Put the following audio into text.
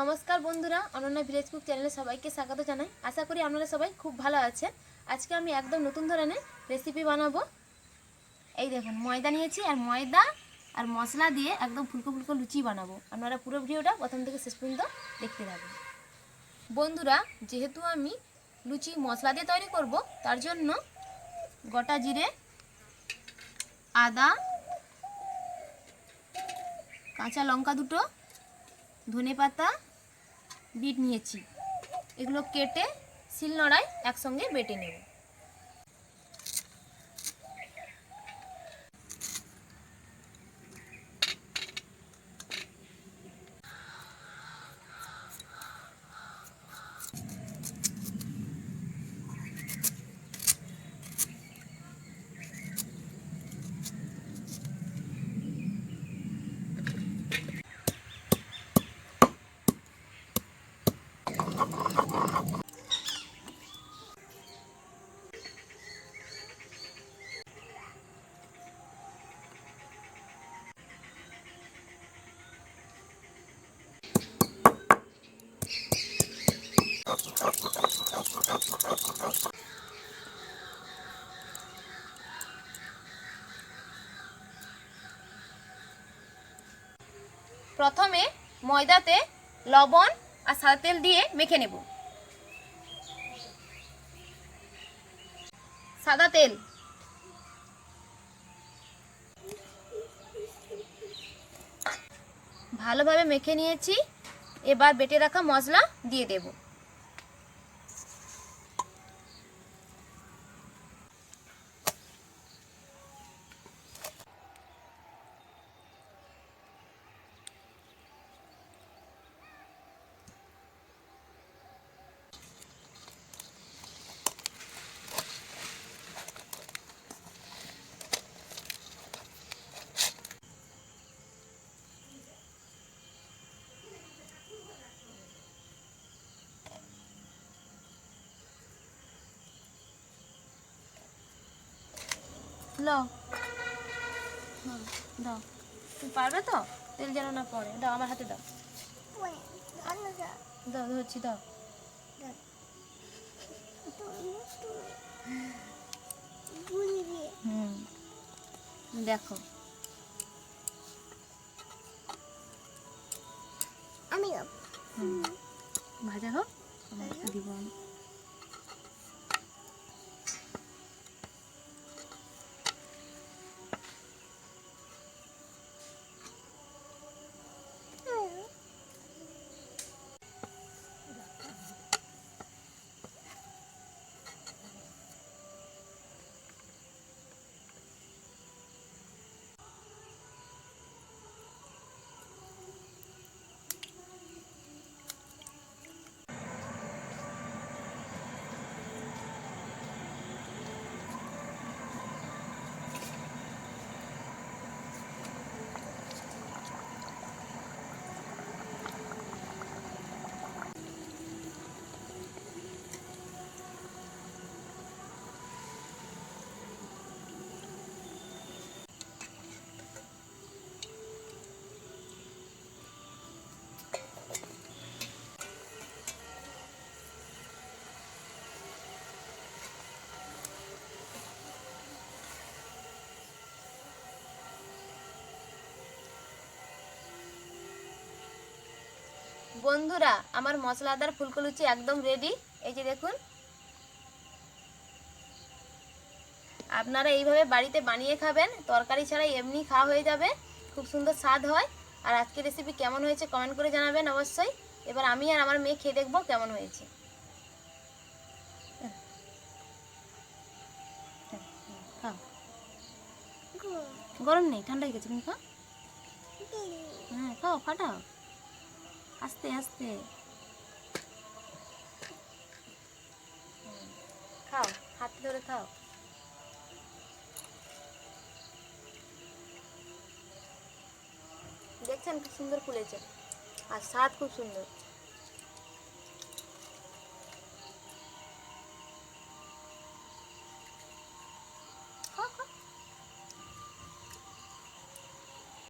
নমস্কার বন্ধুরা, Ananya village cook চ্যানেলে সবাইকে স্বাগত জানাই। আশা করি আপনারা সবাই খুব ভালো আছেন। আজকে আমি একদম নতুন ধরনের রেসিপি বানাবো। এই দেখুন, ময়দা নিয়েছি আর ময়দা আর মশলা দিয়ে একদম ফুলকো ফুলকো লুচি বানাবো। আপনারা পুরো ভিডিওটা প্রথম থেকে শেষ পর্যন্ত দেখতে থাকুন। বন্ধুরা, যেহেতু আমি লুচি মশলা দিয়ে তৈরি করব, তার জন্য গোটা জিরে, আদা, কাঁচা লঙ্কা দুটো, ধনেপাতা, বিট নিয়েছি। এগুলো কেটে শিলনোড়ায় একসঙ্গে বেটে নেব। প্রথমে ময়দাতে লবণ আর সাদা তেল দিয়ে মেখে নেব। সাদা তেল, ভালোভাবে মেখে নিয়েছি। এবার বেটে রাখা মশলা দিয়ে দেব। দাও, দাও, তুমি পারবে তো? তেল যেন না পড়ে। দাও, আমার হাতে দাও। দাও, ধরছি, দাও। দেখো, আমি ভাজা হোক, দিব আমি। বন্ধুরা, আমার মশলাদার ফুলকো লুচি একদম রেডি। এই যে দেখুন, আপনারা এইভাবে বাড়িতে বানিয়ে খাবেন, তরকারি ছাড়াই এমনি খাওয়া হয়ে যাবে। খুব সুন্দর স্বাদ হয়। আর আজকের রেসিপি কেমন হয়েছে কমেন্ট করে জানাবেন অবশ্যই। এবার আমি আর আমার মেয়ে খেয়ে দেখবো কেমন হয়েছে। খাও, গরম নেই, ঠান্ডা হয়ে গেছে। তুমি খাও। হ্যাঁ, খাও, ফাটাও, আস্তে আস্তে খাও, হাতে ধরে খাও। দেখছেন খুব সুন্দর ফুলেছে আর স্বাদ খুব সুন্দর।